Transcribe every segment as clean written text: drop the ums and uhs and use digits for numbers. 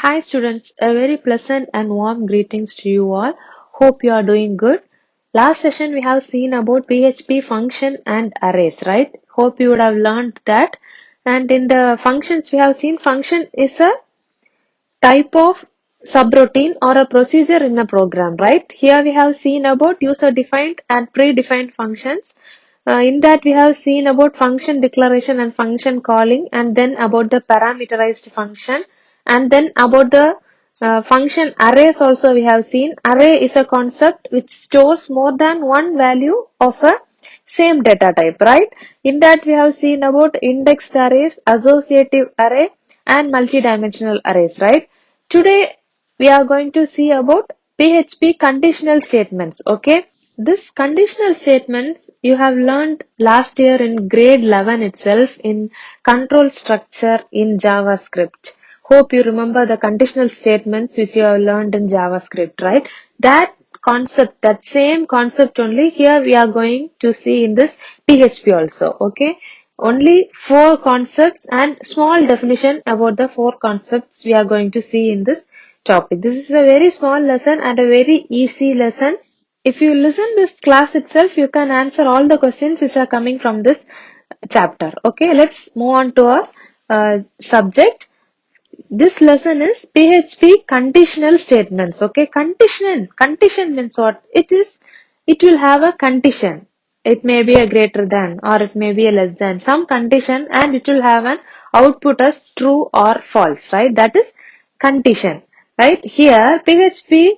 Hi students, a very pleasant and warm greetings to you all. Hope you are doing good. Last session we have seen about PHP function and arrays, right? Hope you would have learned that. And in the functions we have seen function is a type of subroutine or a procedure in a program, right? Here we have seen about user defined and predefined functions. In that we have seen about function declaration and function calling, and then about the parameterized function, and then about the function arrays also we have seen. Array is a concept which stores more than one value of a same data type, right? In that we have seen about indexed arrays, associative array, and multidimensional arrays, right? Today we are going to see about PHP conditional statements, okay? This conditional statements you have learned last year in grade 11 itself in control structure in JavaScript. Hope you remember the conditional statements which you have learned in JavaScript, right? That concept, that same concept only here we are going to see in this PHP also, okay? Only four concepts and small definition about the four concepts we are going to see in this topic. This is a very small lesson and a very easy lesson. If you listen this class itself, you can answer all the questions which are coming from this chapter. Okay, let's move on to our subject. This lesson is PHP conditional statements. Okay, condition means what? It will have a condition. It may be a greater than or it may be a less than some condition, and it will have an output as true or false, right? That is condition, right? Here PHP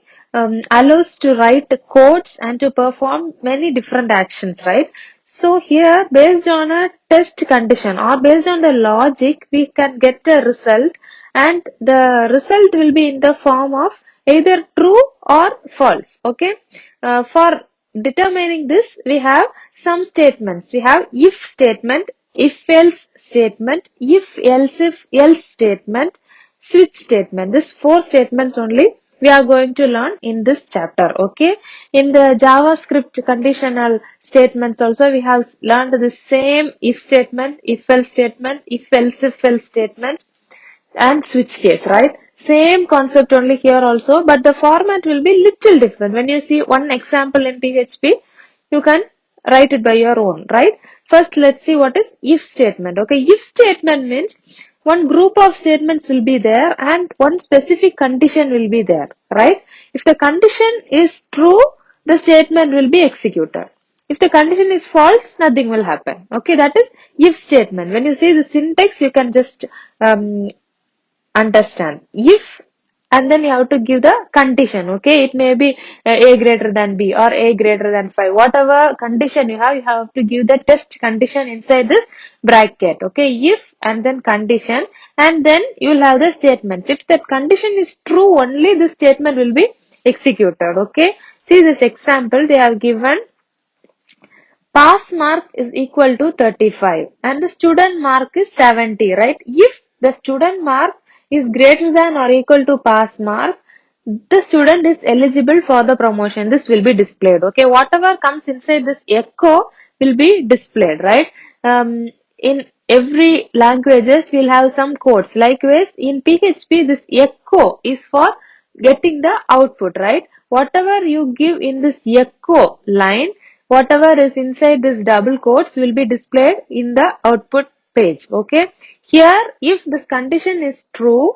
allows to write codes and to perform many different actions, right? So here, based on a test condition or based on the logic, we can get a result, and the result will be in the form of either true or false. Okay. For determining this, we have some statements. We have if statement, if else statement, if else statement, switch statement. This four statements only we are going to learn in this chapter. Okay. In the JavaScript conditional statements also we have learned the same if statement, if else statement, if else statement, and switch case, right? Same concept only here also, but the format will be little different. When you see one example in PHP, you can write it by your own, right? First, let's see what is if statement. Okay, if statement means one group of statements will be there and one specific condition will be there, right? If the condition is true, the statement will be executed. If the condition is false, nothing will happen. Okay, that is if statement. When you see the syntax, you can just understand if, and then you have to give the condition. Okay, it may be a greater than b or a greater than 5, whatever condition you have to give the test condition inside this bracket. Okay, if and then condition, and then you will have the statements. If that condition is true, only this statement will be executed. Okay, see this example they have given. Pass mark is equal to 35 and the student mark is 70, right? If the student mark is greater than or equal to pass mark, the student is eligible for the promotion. This will be displayed. Okay, whatever comes inside this echo will be displayed, right? In every languages we'll have some codes. Likewise, in PHP, this echo is for getting the output, right? Whatever you give in this echo line, whatever is inside this double quotes will be displayed in the output page. Okay, here if this condition is true,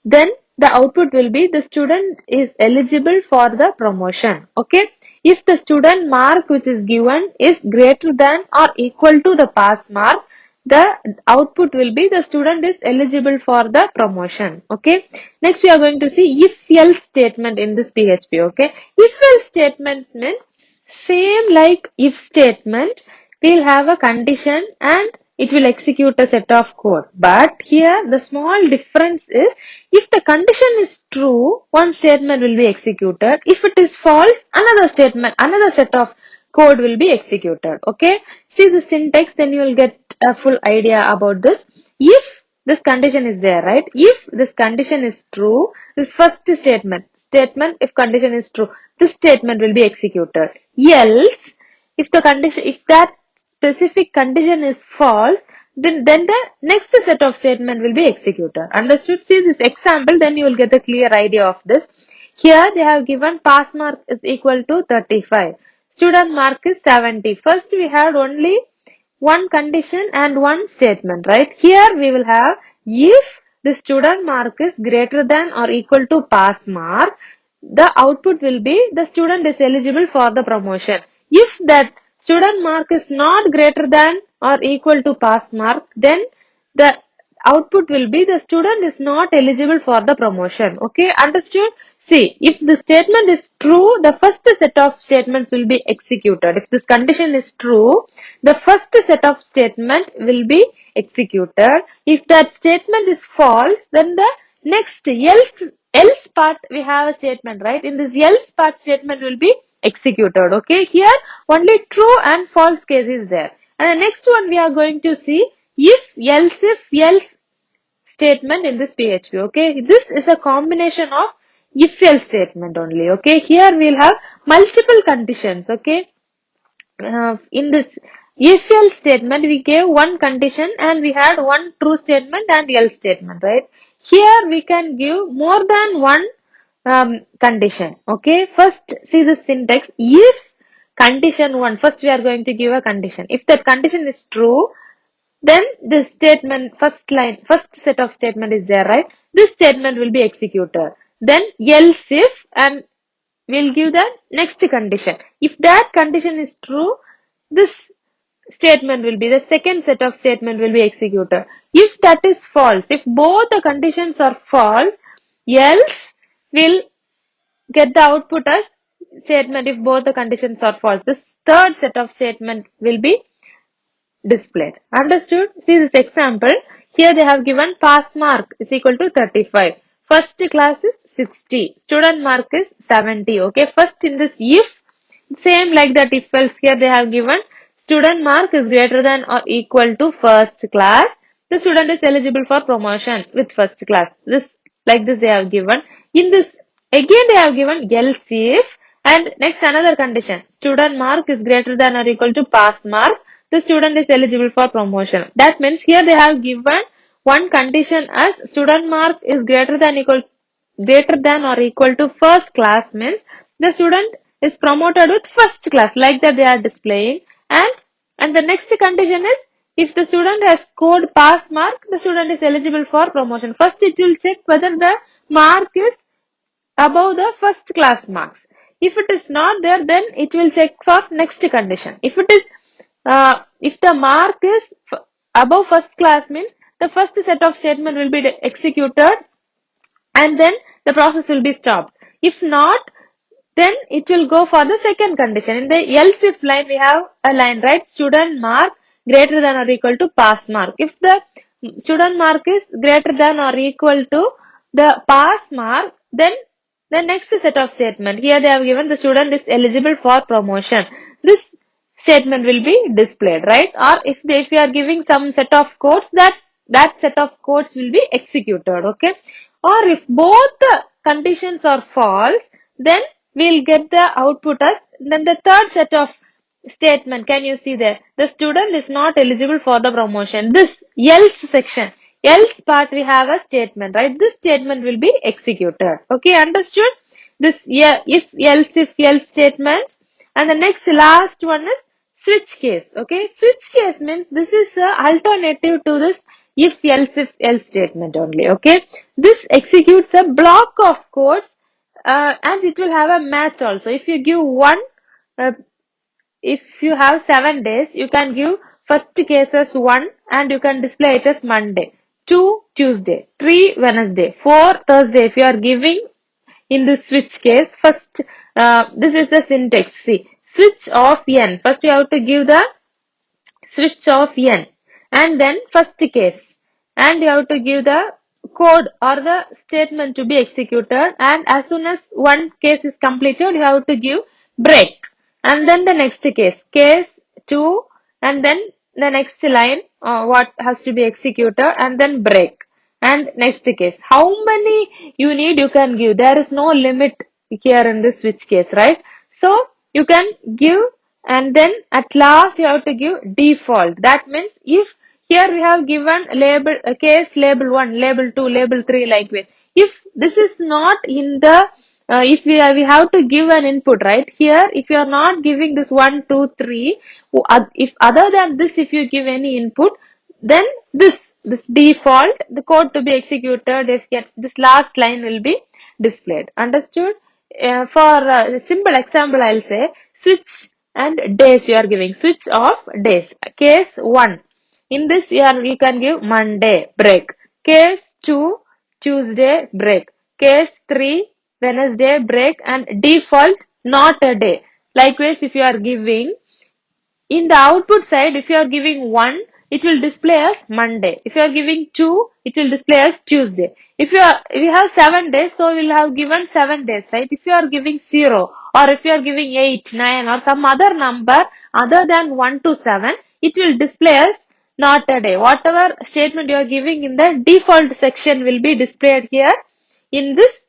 then the output will be the student is eligible for the promotion. Okay, if the student mark which is given is greater than or equal to the pass mark, the output will be the student is eligible for the promotion. Okay, next we are going to see if else statement in this PHP. Okay, if else statement means same like if statement, we'll have a condition and it will execute a set of code. But here the small difference is if the condition is true, one statement will be executed. If it is false, another statement, another set of code will be executed. Okay. See the syntax, then you will get a full idea about this. If this condition is there, right? If this condition is true, this first statement if condition is true, this statement will be executed. Else, if that specific condition is false, then the next set of statement will be executed. Understood? See this example, then you will get a clear idea of this. Here they have given pass mark is equal to 35. Student mark is 70. First we had only one condition and one statement, right? Here we will have if the student mark is greater than or equal to pass mark, the output will be the student is eligible for the promotion. If that student mark is not greater than or equal to pass mark, then the output will be the student is not eligible for the promotion. Okay, understood? See, if the statement is true, the first set of statements will be executed. If this condition is true, the first set of statement will be executed. If that statement is false, then the next else part we have a statement, right? In this else part statement will be executed. Okay, here only true and false case is there. And the next one we are going to see if else statement in this PHP. Okay, this is a combination of if else statement only. Okay, here we'll have multiple conditions. Okay, in this if else statement we gave one condition and we had one true statement and else statement, right? Here we can give more than one condition. Okay, first see the syntax. If condition 1, first we are going to give a condition. If that condition is true, then this statement, first set of statement is there, right? This statement will be executed. Then else if, and we'll give the next condition. If that condition is true, this statement will be, the second set of statement will be executed. If that is false, if both the conditions are false, else will get the output as statement if both the conditions are false. This third set of statement will be displayed. Understood? See this example. Here they have given pass mark is equal to 35. First class is 60. Student mark is 70. Okay. First in this if, same like that if else, here they have given student mark is greater than or equal to first class. The student is eligible for promotion with first class. This, like this they have given. In this, again they have given else if, and next another condition. Student mark is greater than or equal to pass mark. The student is eligible for promotion. That means here they have given one condition as student mark is greater than or equal to first class, means the student is promoted with first class, like that they are displaying. And the next condition is if the student has scored pass mark, the student is eligible for promotion. First it will check whether the mark is above the first class marks. If it is not there, then it will check for next condition. If it is if the mark is above first class, means the first set of statement will be executed and then the process will be stopped. If not, then it will go for the second condition. In the else if line, we have a line, right? Student mark greater than or equal to pass mark. If the student mark is greater than or equal to the pass mark, then the next set of statement, here they have given the student is eligible for promotion. This statement will be displayed, right? Or if you are giving some set of codes, that set of codes will be executed. Okay. Or if both the conditions are false, then we'll get the output as, then the third set of statement, can you see there? The student is not eligible for the promotion. This else section, else part we have a statement, right? This statement will be executed. Okay, understood? This, yeah, if else statement. And the next last one is switch case. Okay, switch case means this is a alternative to this if else statement only. Okay, this executes a block of codes and it will have a match also. If you give one, if you have 7 days, you can give first case as 1 and you can display it as Monday, 2 Tuesday, 3 Wednesday, 4 Thursday. If you are giving in the switch case, first this is the syntax. See, switch of n. First you have to give the switch of n and then first case, and you have to give the code or the statement to be executed, and as soon as one case is completed, you have to give break, and then the next case 2, and then the next line what has to be executed, and then break, and next case. How many you need, you can give. There is no limit here in this switch case, right? So you can give, and then at last you have to give default. That means if here we have given label case label 1, label 2, label 3 like this. If this is not in the if we have to give an input, right? Here, if you are not giving this 1, 2, 3, if other than this, if you give any input, then this default, the code to be executed, if this last line will be displayed. Understood? For a simple example, I'll say switch and days you are giving. Switch of days. Case 1. In this year, we can give Monday, break. Case 2, Tuesday, break. Case 3, Wednesday, break. And default, not a day. Likewise, if you are giving in the output side, if you are giving 1, it will display as Monday. If you are giving 2, it will display as Tuesday. If we have 7 days, so we will have given 7 days, right? If you are giving 0 or if you are giving 8, 9 or some other number other than 1 to 7, it will display as not a day. Whatever statement you are giving in the default section will be displayed here in this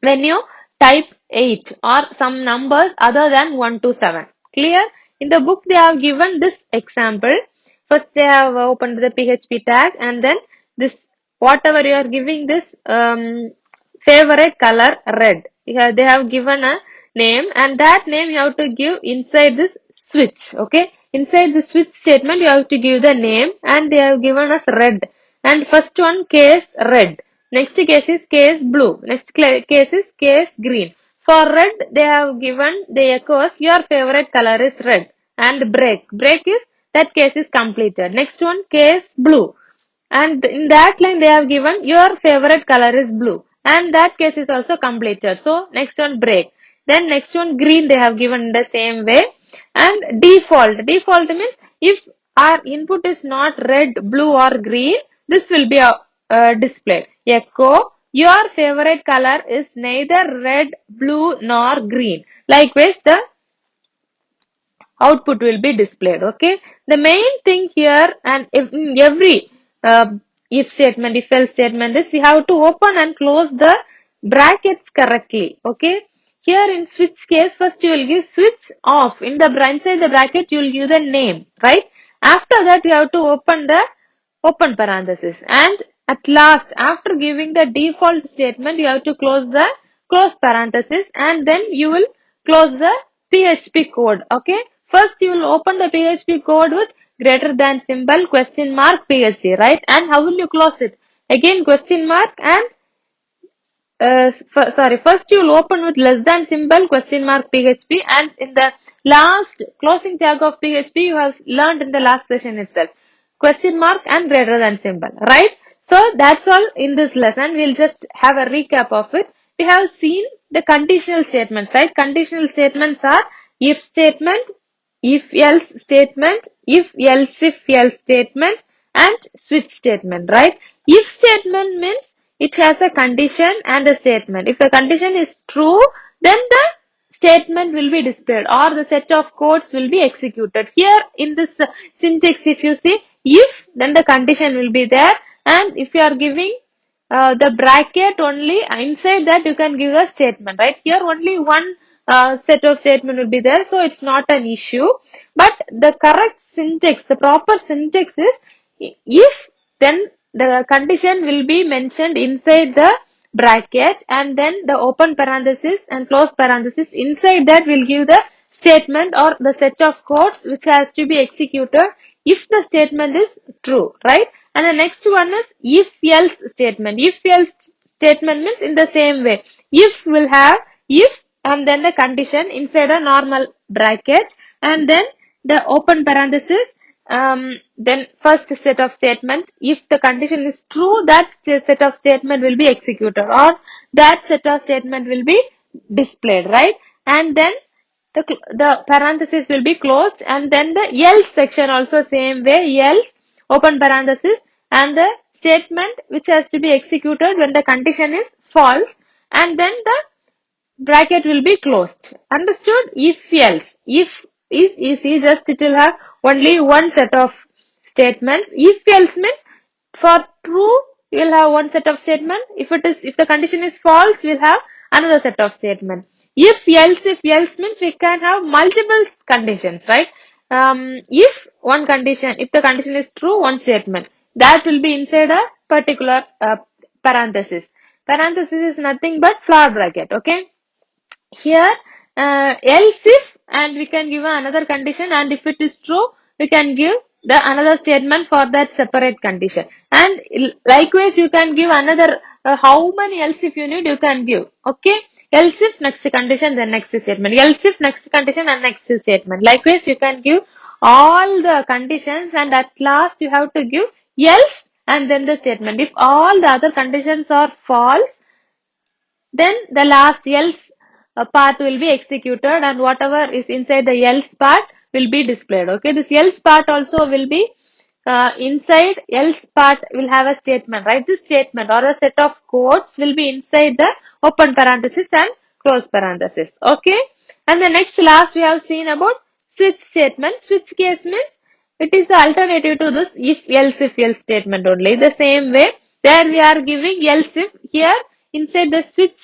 when you type 8 or some numbers other than 1 to 7. Clear? In the book they have given this example. First they have opened the PHP tag and then this whatever you are giving this favorite color red. Here they have given a name and that name you have to give inside this switch. Okay. Inside the switch statement you have to give the name and they have given us red. And first one case red. Next case is case blue. Next case is case green. For red, they have given the echoes your favorite color is red. And break. Break is that case is completed. Next one case blue. And in that line they have given your favorite color is blue. And that case is also completed. So next one break. Then next one green they have given in the same way. And default. Default means if our input is not red, blue or green, this will be displayed. Echo, your favorite color is neither red, blue nor green. Likewise, the output will be displayed. Okay. The main thing here and in every if statement, if else statement is we have to open and close the brackets correctly. Okay. Here in switch case, first you will give switch off. In the inside the bracket, you will give the name, right? After that, you have to open the open parenthesis. And at last, after giving the default statement, you have to close the close parenthesis and then you will close the PHP code. Okay. First, you will open the PHP code with greater than symbol, question mark, PHP, right? And how will you close it? Again, question mark and first you will open with less than symbol, question mark, PHP, and in the last closing tag of PHP you have learned in the last session itself. Question mark and greater than symbol, right? So that's all in this lesson. We'll just have a recap of it. We have seen the conditional statements, right? Conditional statements are if statement, if else statement, if else statement, and switch statement, right? If statement means it has a condition and a statement. If the condition is true, then the statement will be displayed or the set of codes will be executed. Here in this syntax, if you see if, then the condition will be there, and if you are giving the bracket only inside that you can give a statement, right? Here only one set of statement will be there, so it's not an issue. But the correct syntax, the proper syntax is if, then the condition will be mentioned inside the bracket and then the open parenthesis and close parenthesis inside that will give the statement or the set of codes which has to be executed if the statement is true, right? And the next one is if else statement. If else statement means in the same way. If will have if and then the condition inside a normal bracket and then the open parenthesis, then first set of statement. If the condition is true, that set of statement will be executed or that set of statement will be displayed, right? And then the parenthesis will be closed and then the else section also same way, else open parenthesis and the statement which has to be executed when the condition is false and then the bracket will be closed. Understood? If else. If is easy, just it will have only one set of statements. If else means for true you will have one set of statement. If the condition is false, we will have another set of statement. If else means we can have multiple conditions, right? if one condition, if the condition is true, one statement, that will be inside a particular parenthesis. Parenthesis is nothing but flower bracket, okay? Here, else if, and we can give another condition, and if it is true, we can give the another statement for that separate condition. And likewise, you can give another, how many else if you need, you can give, okay? Else if next condition, then next statement. Else if next condition and next statement. Likewise, you can give all the conditions, and at last you have to give else and then the statement. If all the other conditions are false, then the last else part will be executed, and whatever is inside the else part will be displayed. Okay, this else part also will be inside else part will have a statement, right? This statement or a set of codes will be inside the open parenthesis and close parenthesis. Okay, and the next last we have seen about switch statement. Switch case means it is the alternative to this if else statement only. The same way, there we are giving else if. Here inside the switch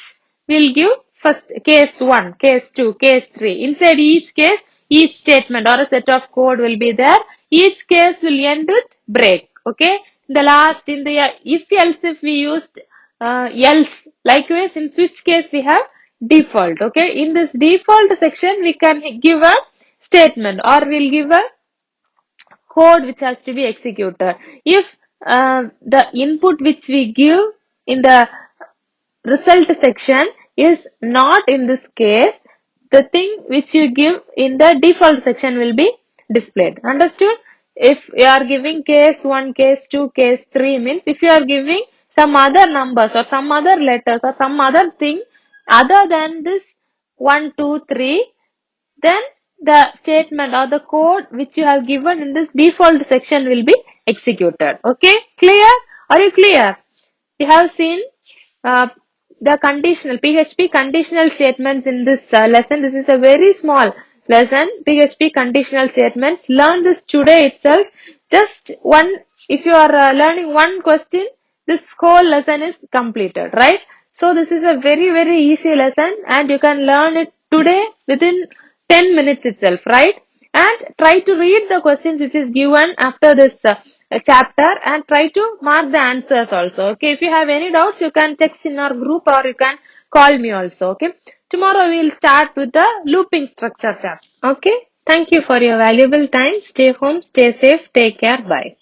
we'll give first case 1, case 2, case 3. Inside each case, each statement or a set of code will be there. Each case will end with break. Okay. The last in the if else if we used else. Likewise in switch case we have default. Okay. In this default section we can give a statement or we'll give a code which has to be executed. If the input which we give in the result section is not in this case, the thing which you give in the default section will be displayed. Understood? If you are giving case 1, case 2, case 3 means if you are giving some other numbers or some other letters or some other thing other than this 1, 2, 3, then the statement or the code which you have given in this default section will be executed. Okay, clear? Are you clear? We have seen the conditional PHP conditional statements in this lesson. This is a very small lesson. PHP conditional statements. Learn this today itself. Just one, if you are learning one question, this whole lesson is completed, right? So this is a very easy lesson, and you can learn it today within 10 minutes itself, right? And try to read the questions which is given after this chapter and try to mark the answers also. Okay, if you have any doubts, you can text in our group or you can call me also. Okay, tomorrow we will start with the looping structure chapter. Okay, thank you for your valuable time. Stay home, stay safe, take care, bye.